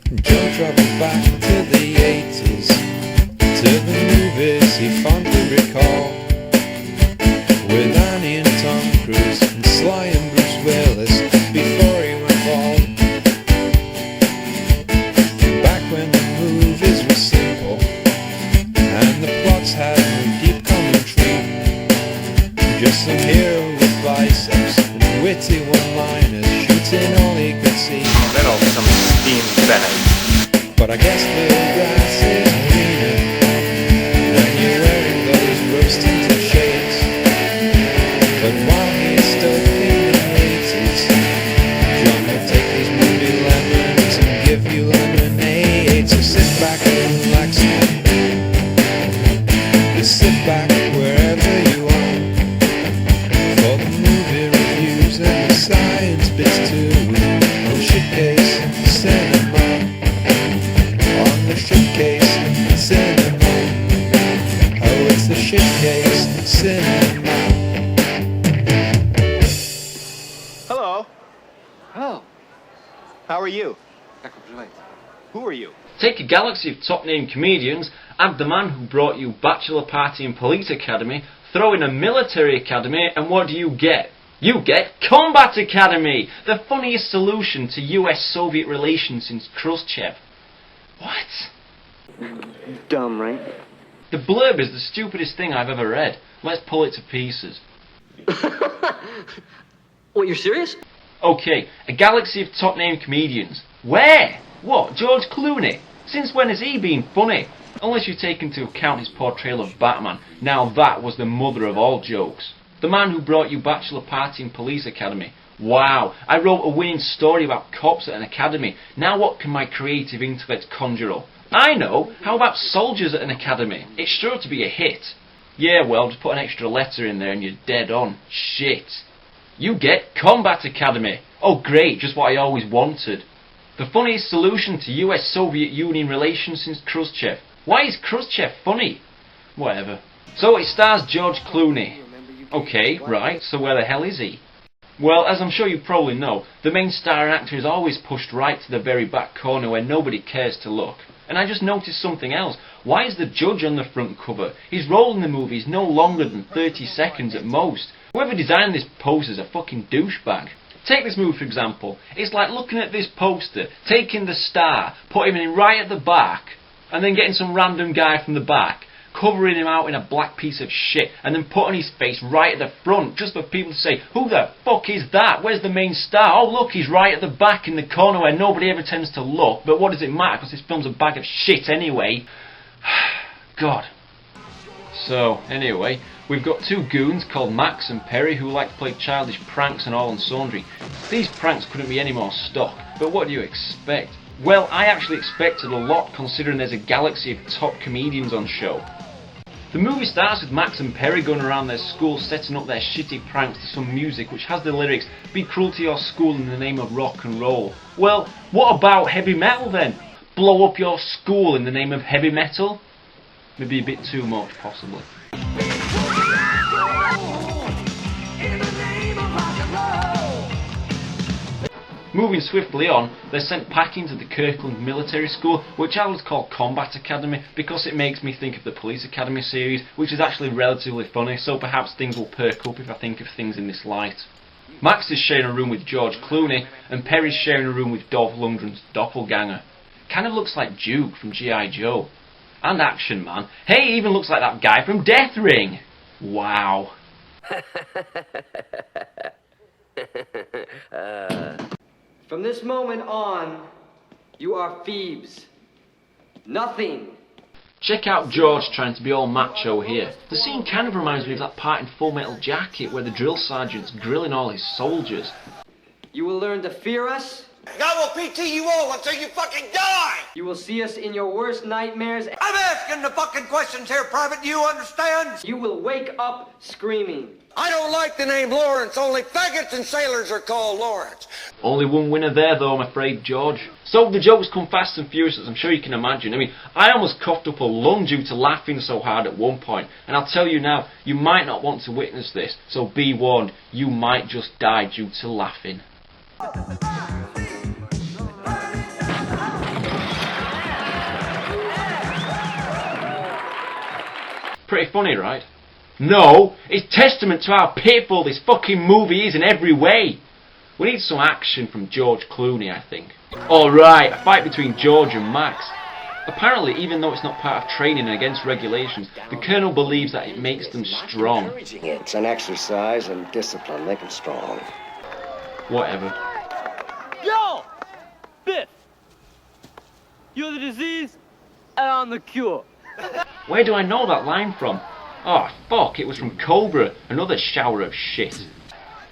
Joe travelled back to the 80s, to the movies he fondly recalled, with Annie and Tom Cruise and Sly and Bruce Willis before he went bald. Back when the movies were simple and the plots had no deep commentary, just some hero with biceps and witty one-liners shooting all he could see. Then all some steamed Bennett. But I guess the grass is greener when you're wearing those rose-tinted shades. But while he's stuck in the 80s, John will take these moody lemons and give you lemonade. So sit back and relax, sit back wherever you are, for the movie reviews and the science bits too. On Shitcase Cinema, on the Shitcase Cinema, oh it's the Shitcase Cinema. Hello. Oh, How are you? как вы поживаете? Who are you? Take a galaxy of top-name comedians, add the man who brought you Bachelor Party and Police Academy, throw in a military academy, and what do you get? You get Combat Academy! The funniest solution to US-Soviet relations since Khrushchev. What? Dumb, right? The blurb is the stupidest thing I've ever read. Let's pull it to pieces. What, you're serious? Okay, a galaxy of top-name comedians. Where? What, George Clooney? Since when has he been funny? Unless you take into account his portrayal of Batman. Now that was the mother of all jokes. The man who brought you Bachelor Party and Police Academy. Wow, I wrote a winning story about cops at an academy. Now what can my creative intellect conjure up? I know, how about soldiers at an academy? It's sure to be a hit. Yeah, well, just put an extra letter in there and you're dead on. Shit. You get Combat Academy. Oh great, just what I always wanted. The funniest solution to US-Soviet Union relations since Khrushchev. Why is Khrushchev funny? Whatever. So it stars George Clooney. Okay, right, so where the hell is he? Well, as I'm sure you probably know, the main star actor is always pushed right to the very back corner where nobody cares to look. And I just noticed something else. Why is the judge on the front cover? His role in the movie is no longer than 30 seconds at most. Whoever designed this poster is a fucking douchebag. Take this movie for example. It's like looking at this poster, taking the star, putting him in right at the back, and then getting some random guy from the back, covering him out in a black piece of shit, and then putting his face right at the front, just for people to say, who the fuck is that? Where's the main star? Oh look, he's right at the back in the corner where nobody ever tends to look, but what does it matter, because this film's a bag of shit anyway. God. So, anyway, we've got two goons called Max and Perry who like to play childish pranks and all and sundry. These pranks couldn't be any more stock, but what do you expect? Well, I actually expected a lot considering there's a galaxy of top comedians on show. The movie starts with Max and Perry going around their school setting up their shitty pranks to some music which has the lyrics, "Be cruel to your school in the name of rock and roll." Well, what about heavy metal then? Blow up your school in the name of heavy metal? Maybe a bit too much, possibly. Moving swiftly on, they're sent packing to the Kirkland Military School, which I would call Combat Academy because it makes me think of the Police Academy series, which is actually relatively funny, so perhaps things will perk up if I think of things in this light. Max is sharing a room with George Clooney, and Perry's sharing a room with Dolph Lundgren's doppelganger. Kind of looks like Duke from G.I. Joe. And Action Man. Hey, he even looks like that guy from Death Ring! Wow. From this moment on, you are Phoebes. Nothing. Check out George trying to be all macho here. The scene kind of reminds me of that part in Full Metal Jacket where the drill sergeant's grilling all his soldiers. You will learn to fear us. I will PT you all until you fucking die! You will see us in your worst nightmares. I'm asking the fucking questions here, Private, do you understand? You will wake up screaming. I don't like the name Lawrence, only faggots and sailors are called Lawrence. Only one winner there though, I'm afraid, George. So the jokes come fast and furious, as I'm sure you can imagine. I mean, I almost coughed up a lung due to laughing so hard at one point. And I'll tell you now, you might not want to witness this, so be warned, you might just die due to laughing. Pretty funny, right? No, it's testament to how pitiful this fucking movie is in every way. We need some action from George Clooney, I think. Alright, a fight between George and Max. Apparently, even though it's not part of training and against regulations, the Colonel believes that it makes them strong. It's an exercise and discipline, make them strong. Whatever. Yo! Biff! You're the disease, and I'm the cure. Where do I know that line from? Oh, fuck, it was from Cobra, another shower of shit.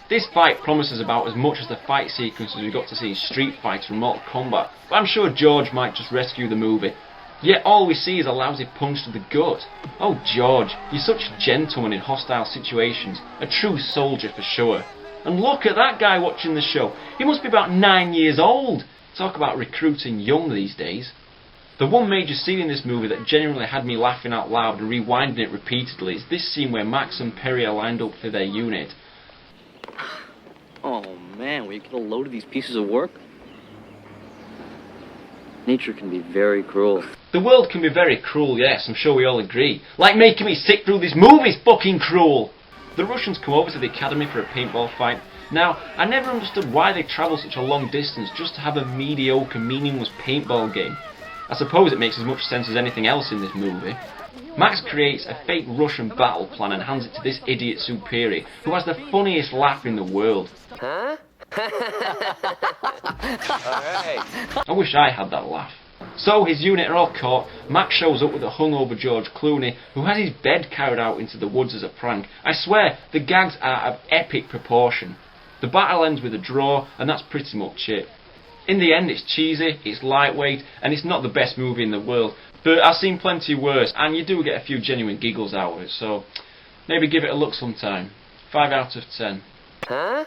This fight promises about as much as the fight sequences we got to see in Street Fighter and Mortal Kombat, but I'm sure George might just rescue the movie. Yet all we see is a lousy punch to the gut. Oh George, you're such a gentleman in hostile situations, a true soldier for sure. And look at that guy watching the show, he must be about 9 years old. Talk about recruiting young these days. The one major scene in this movie that genuinely had me laughing out loud and rewinding it repeatedly is this scene where Max and Perry are lined up for their unit. Oh man, will you get a load of these pieces of work? Nature can be very cruel. The world can be very cruel, yes, I'm sure we all agree. Like making me sick through this movie's fucking cruel! The Russians come over to the academy for a paintball fight. Now, I never understood why they travel such a long distance just to have a mediocre, meaningless paintball game. I suppose it makes as much sense as anything else in this movie. Max creates a fake Russian battle plan and hands it to this idiot superior, who has the funniest laugh in the world. Huh? I wish I had that laugh. So his unit are all caught. Max shows up with a hungover George Clooney, who has his bed carried out into the woods as a prank. I swear, the gags are of epic proportion. The battle ends with a draw, and that's pretty much it. In the end, it's cheesy, it's lightweight, and it's not the best movie in the world. But I've seen plenty worse, and you do get a few genuine giggles out of it, so maybe give it a look sometime. 5 out of 10. Huh?